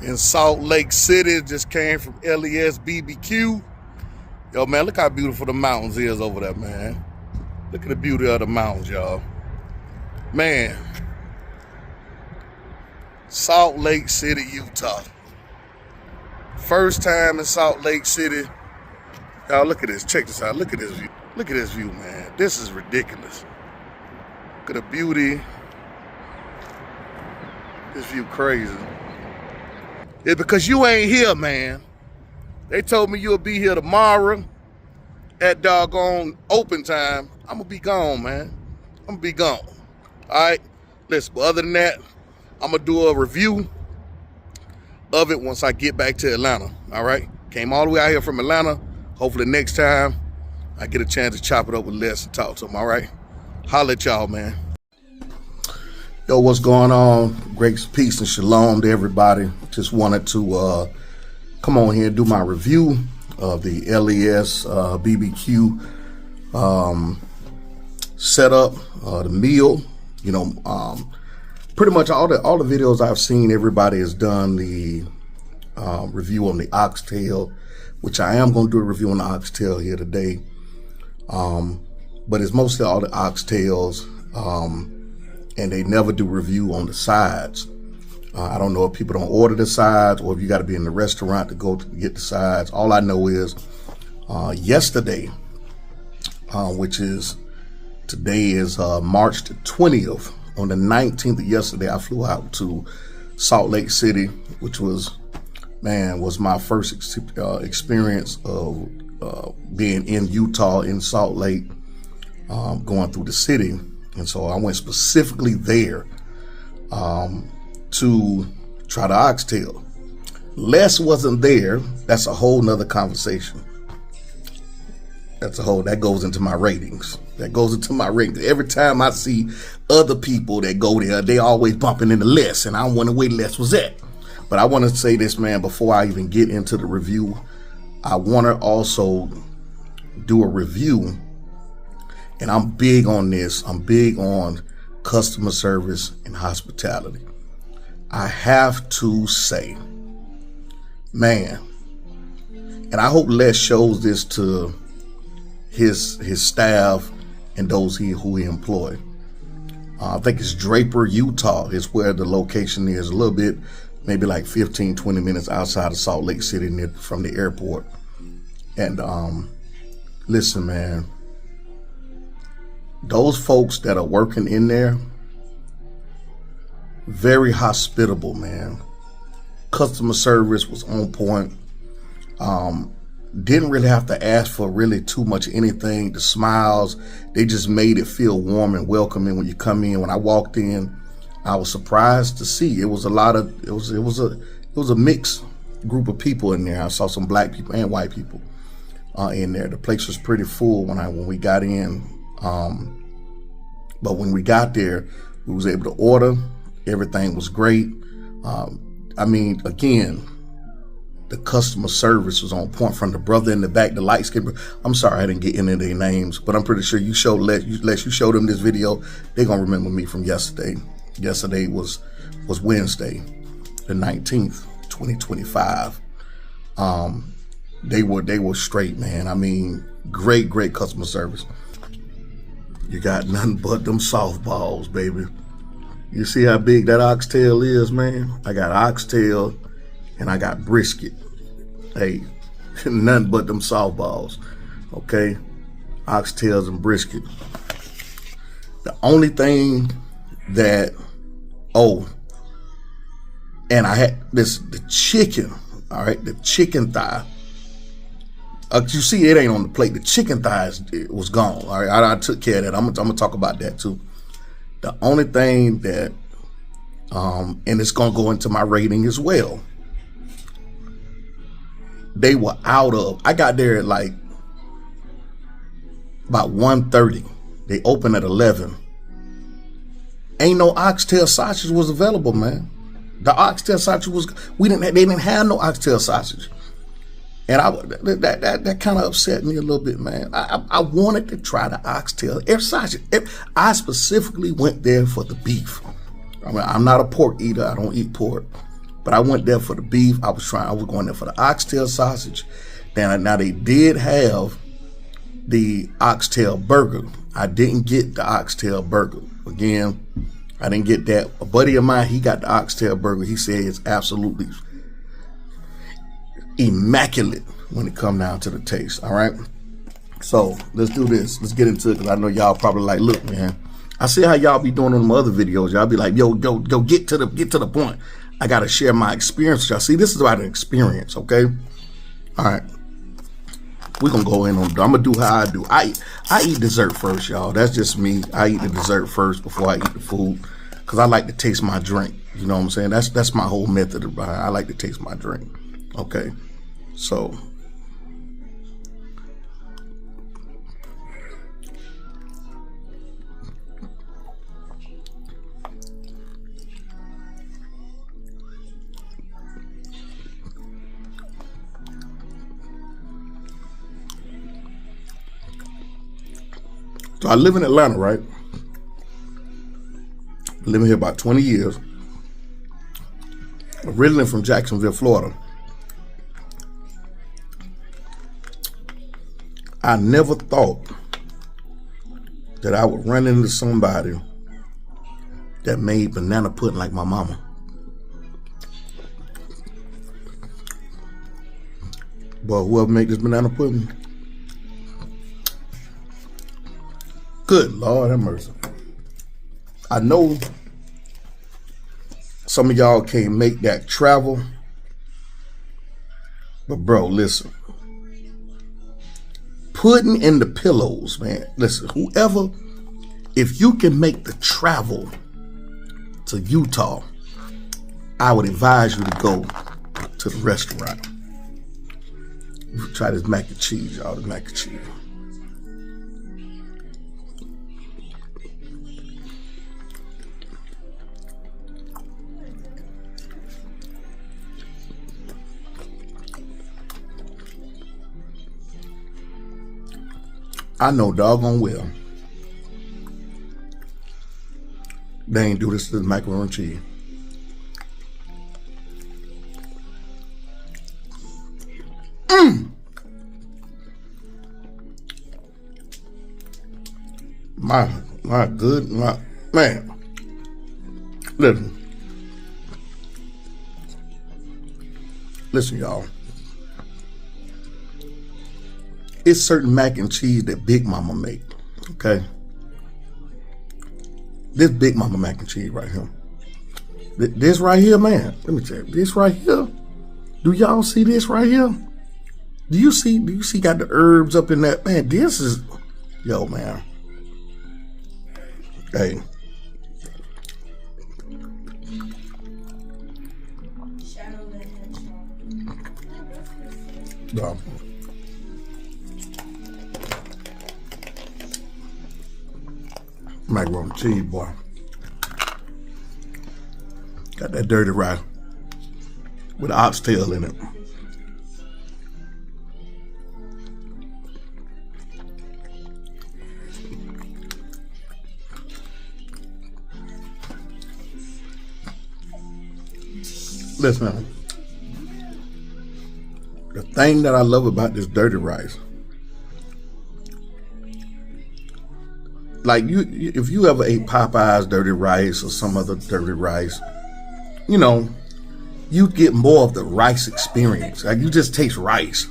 in Salt Lake City. Just came from LES BBQ. Yo, man, look how beautiful the mountains is over there, man. Look at the beauty of the mountains, y'all. Man, Salt Lake City, Utah. First time in Salt Lake City. Y'all, look at this. Check this out. Look at this view. Look at this view, man. This is ridiculous. Look at the beauty. This view crazy. It's because you ain't here, man. They told me you'll be here tomorrow at doggone open time. I'm gonna be gone, man. I'm gonna be gone. All right? Listen, but other than that, I'm gonna do a review of it once I get back to Atlanta. All right? Came all the way out here from Atlanta. Hopefully next time I get a chance to chop it up with Les and talk to him. All right? Holla at y'all, man. Yo, what's going on? Grace, peace, and shalom to everybody. Just wanted to come on here and do my review of the LES BBQ setup, the meal. You know, pretty much all the videos I've seen, everybody has done the review on the oxtail, which I am going to do a review on the oxtail here today. But it's mostly all the oxtails. And they never do review on the sides. I don't know if people don't order the sides or if you got to be in the restaurant to go to get the sides. All I know is yesterday, which is today is March the 20th. On the 19th of yesterday, I flew out to Salt Lake City, which was my first experience of being in Utah, in Salt Lake, going through the city. And so I went specifically there to try the oxtail. Les wasn't there. That's a whole nother conversation. That goes into my ratings. Every time I see other people that go there, they always bumping into Les, and I don't wonder where Les was at. But I want to say this, man, before I even get into the review, I want to also do a review. And I'm big on this. I'm big on customer service and hospitality. I have to say, man, and I hope Les shows this to his staff and those who he employ. I think it's Draper, Utah is where the location is, a little bit, maybe like 15, 20 minutes outside of Salt Lake City from the airport. And listen, man, those folks that are working in there, very hospitable, man. Customer service was on point. Didn't really have to ask for really too much anything. The smiles, they just made it feel warm and welcoming when you come in. When I walked in, I was surprised to see it was a mixed group of people in there. I saw some black people and white people in there. The place was pretty full when we got in. But when we got there, we was able to order. Everything was great. I mean, again, the customer service was on point. From the brother in the back, the light skin. I'm sorry I didn't get into their names, but I'm pretty sure you showed Les, you showed them this video. They're gonna remember me from yesterday. Yesterday was Wednesday, the 19th, 2025. They were straight, man. I mean, great customer service. You got nothing but them softballs, baby. You see how big that oxtail is, man? I got oxtail and I got brisket. Hey, nothing but them softballs, okay? Oxtails and brisket. The only thing that, and I had the chicken, all right? The chicken thigh. You see, it ain't on the plate. The chicken thighs, it was gone. All right, I took care of that. I'm gonna talk about that too. The only thing that, and it's gonna go into my rating as well. They were I got there at like about 1:30. They opened at 11. Ain't no oxtail sausage was available, man. The oxtail sausage they didn't have no oxtail sausage. And that kind of upset me a little bit, man. I wanted to try the oxtail. I specifically went there for the beef. I mean, I'm not a pork eater. I don't eat pork. but I went there for the beef. I was going there for the oxtail sausage. Now they did have the oxtail burger. I didn't get the oxtail burger. Again, I didn't get that. A buddy of mine, he got the oxtail burger. He said it's absolutely immaculate when it come down to the taste. All right. So let's do this. Let's get into it, because I know y'all probably like, look, man, I see how y'all be doing on my other videos. Y'all be like, yo, get to the point. I gotta share my experience with y'all. See, this is about an experience, okay? All right. We're gonna go in on, I'm gonna do how I do. I eat dessert first, y'all. That's just me. I eat the dessert first before I eat the food, because I like to taste my drink. You know what I'm saying? That's my whole method of buying. I like to taste my drink. Okay. So I live in Atlanta, right? Living here about 20 years. Originally from Jacksonville, Florida. I never thought that I would run into somebody that made banana pudding like my mama. But whoever made this banana pudding, good Lord have mercy. I know some of y'all can't make that travel, but bro, listen. Pudding in the pillows, man. Listen, whoever, if you can make the travel to Utah, I would advise you to go to the restaurant. Try this mac and cheese, y'all, the mac and cheese. I know doggone well they ain't do this to the macaroni and cheese. My good, man. Listen, y'all. It's certain mac and cheese that Big Mama make, okay? This Big Mama mac and cheese right here. This right here, man. Let me tell you, this right here. Do y'all see this right here? Do you see got the herbs up in that? Man, this is, yo, man. Hey. No. Macaroni and cheese, boy. Got that dirty rice with oxtail in it. Listen, the thing that I love about this dirty rice, like if you ever ate Popeye's dirty rice or some other dirty rice, you know, you get more of the rice experience. Like you just taste rice.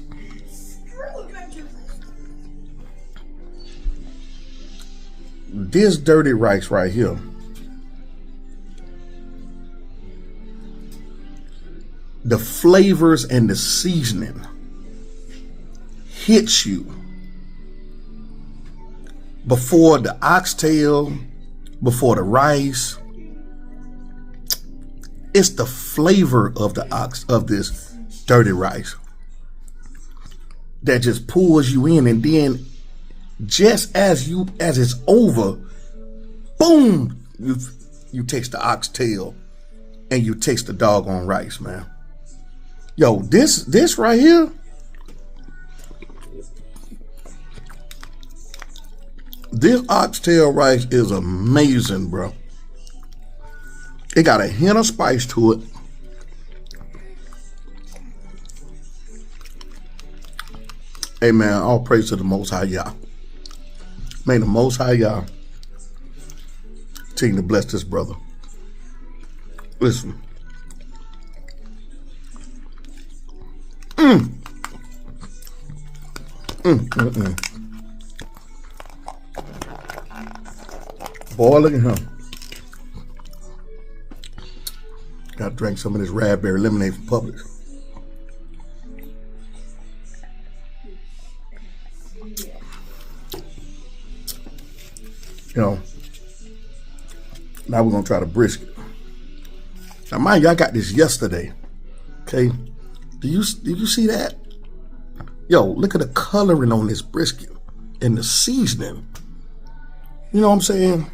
This dirty rice right here, the flavors and the seasoning hits you before the oxtail, before the rice. It's the flavor of this dirty rice that just pulls you in, and then just as it's over, boom, you taste the oxtail and you taste the doggone rice, man. Yo, this right here, this oxtail rice is amazing, bro. It got a hint of spice to it. Hey man, all praise to the Most High Yah. May the Most High Yah continue to bless this brother. Listen. Boy, look at him. Got to drink some of this raspberry lemonade from Publix. You know, now we're going to try the brisket. Now, mind you, I got this yesterday. Okay. Did you see that? Yo, look at the coloring on this brisket and the seasoning. You know what I'm saying?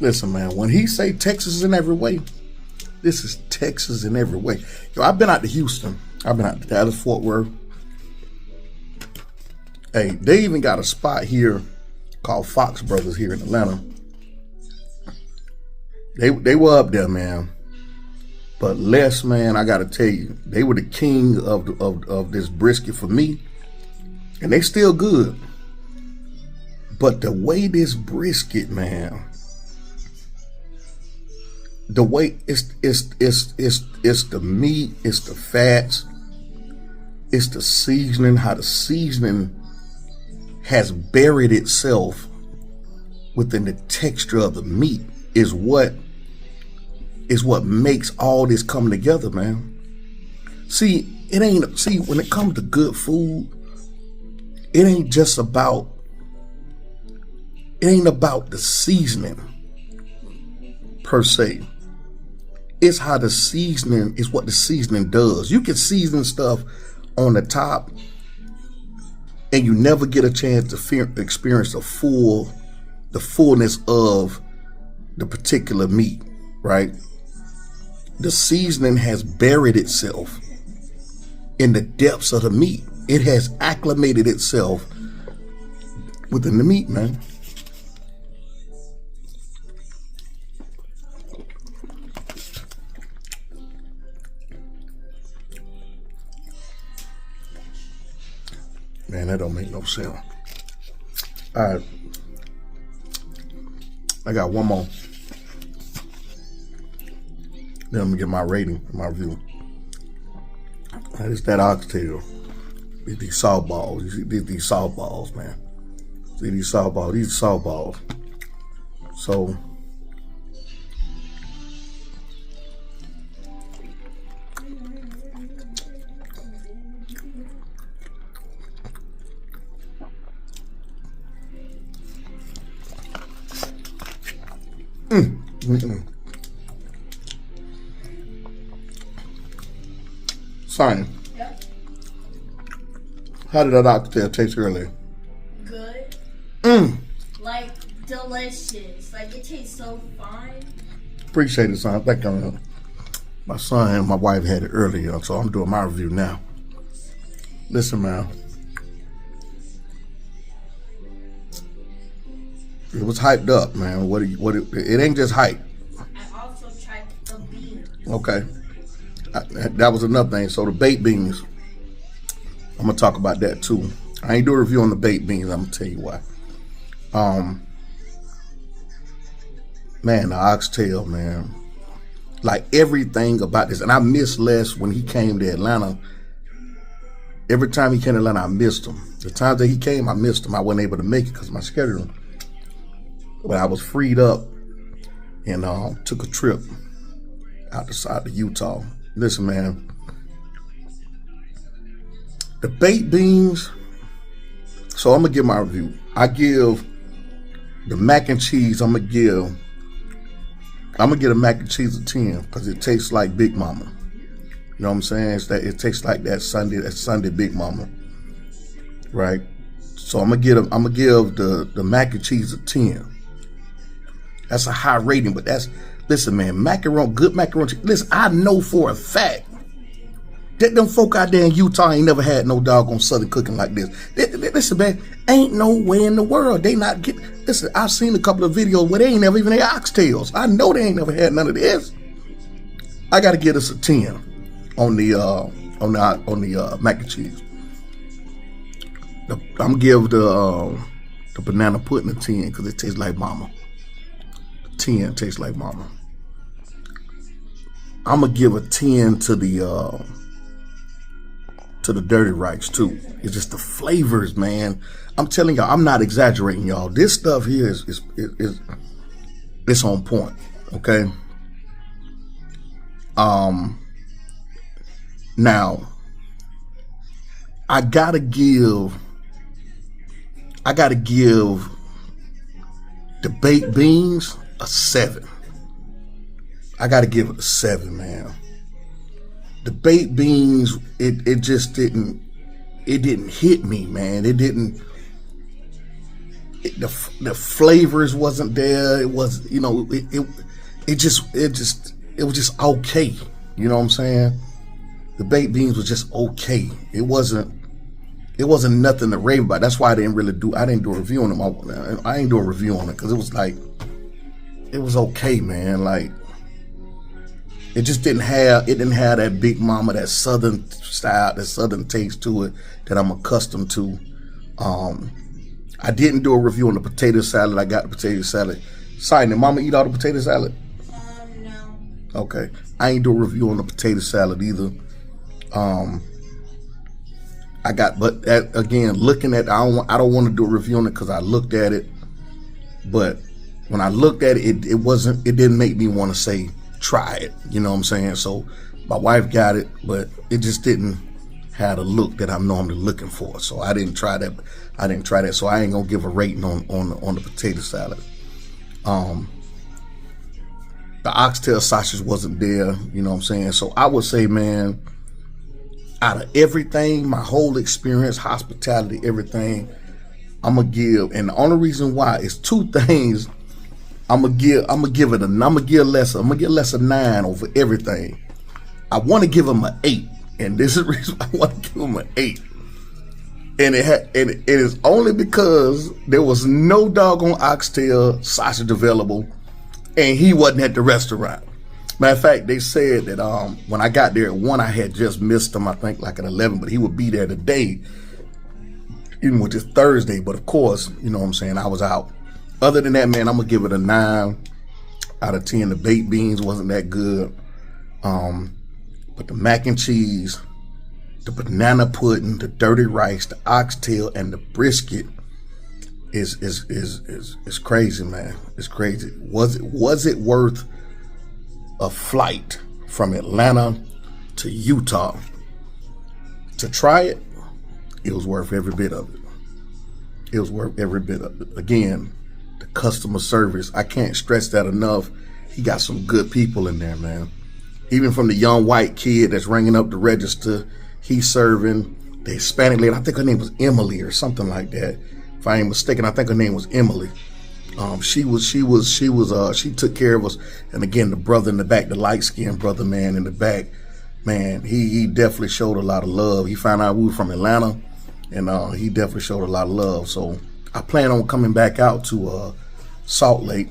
Listen, man, when he say Texas in every way, this is Texas in every way. Yo, I've been out to Houston. I've been out to Dallas, Fort Worth. Hey, they even got a spot here called Fox Brothers here in Atlanta. They were up there, man. But Les, man, I got to tell you, they were the king of this brisket for me. And they still good. But the way this brisket, man, the way it's the meat, it's the fats, it's the seasoning, how the seasoning has buried itself within the texture of the meat is what makes all this come together, man. See, when it comes to good food, it ain't just about, it ain't about the seasoning per se. It's how the seasoning is what the seasoning does. You can season stuff on the top and you never get a chance to experience the fullness of the particular meat, right? The seasoning has buried itself in the depths of the meat. It has acclimated itself within the meat, man. Man, that don't make no sense. All right. I got one more. Then I'm gonna get my rating, my review. It's that oxtail. These salt balls. You see these salt balls, man. See these salt balls. These are salt balls. So Simon, yep. How did that oxtail taste earlier? Good. Like delicious. Like it tastes so fine. Appreciate it, son. Thank you. My son and my wife had it earlier, so I'm doing my review now. Listen, man. It was hyped up, man. It ain't just hype. I also tried the beans. Okay. That was another thing. So the baked beans, I'm gonna talk about that too. I ain't do a review on the baked beans. I'm gonna tell you why. Man, the oxtail, man. Like everything about this, and I missed Les when he came to Atlanta. Every time he came to Atlanta, I missed him. The times that he came, I missed him. I wasn't able to make it because of my schedule. But I was freed up and took a trip out to Utah. Listen, man, the baked beans. So I'm gonna give my review. I give the mac and cheese. I'm gonna get a mac and cheese a 10 because it tastes like Big Mama. You know what I'm saying? It tastes like that Sunday Big Mama, right? So I'm gonna give the mac and cheese a 10. That's a high rating, but listen, man, good macaroni. Listen, I know for a fact Them folk out there in Utah ain't never had no doggone Southern cooking like this. Listen, man, ain't no way in the world they not get. Listen, I've seen a couple of videos where they ain't never even had oxtails. I know they ain't never had none of this. I got to give us a 10 on the mac and cheese. I'm gonna give the banana pudding a 10 because it tastes like mama. 10 tastes like mama. I'm gonna give a 10 to the dirty rice too. It's just the flavors, man. I'm telling y'all, I'm not exaggerating, y'all. This stuff here is it's on point. Okay. Now I gotta give the baked beans a 7. I gotta give it a 7, man. The baked beans, it just didn't hit me, man. It didn't. The flavors wasn't there. It was, you know, it was just okay. You know what I'm saying? The baked beans was just okay. It wasn't nothing to rave about. That's why I didn't do a review on them. I ain't do a review on it because it was like, it was okay, man. Like, it just didn't have that big mama, that southern style, that southern taste to it that I'm accustomed to. I didn't do a review on the potato salad. I got the potato salad. Sorry, did mama eat all the potato salad? No. Okay. I ain't do a review on the potato salad either. Again, looking at, I don't want to do a review on it because I looked at it, but when I looked at it, it didn't make me want to say try it. You know what I'm saying? So my wife got it, but it just didn't have the look that I'm normally looking for. So I didn't try that. So I ain't gonna give a rating on the potato salad. The oxtail sausage wasn't there. You know what I'm saying? So I would say, man, out of everything, my whole experience, hospitality, everything, I'm gonna give, and the only reason why is 2 things. I'm gonna give Les a 9 over everything. I want to give him an 8, and this is the reason I want to give him an 8. And it is only because there was no doggone oxtail sausage available, and he wasn't at the restaurant. Matter of fact, they said that when I got there at 1, I had just missed him, I think like at 11, but he would be there today, even with this Thursday. But of course, you know what I'm saying, I was out. Other than that, man, I'm gonna give it a 9 out of 10. The baked beans wasn't that good, but the mac and cheese, the banana pudding, the dirty rice, the oxtail, and the brisket is crazy, man. It's crazy. Was it worth a flight from Atlanta to Utah to try it? It was worth every bit of it. It was worth every bit of it. Again, the customer service, I can't stress that enough. He got some good people in there, man. Even from the young white kid that's ringing up the register, he's serving. The Hispanic lady, I think her name was Emily or something like that. If I ain't mistaken, I think her name was Emily. She took care of us. And again, the brother in the back, the light-skinned brother, man, in the back, man, he definitely showed a lot of love. He found out we were from Atlanta, and he definitely showed a lot of love. So I plan on coming back out to Salt Lake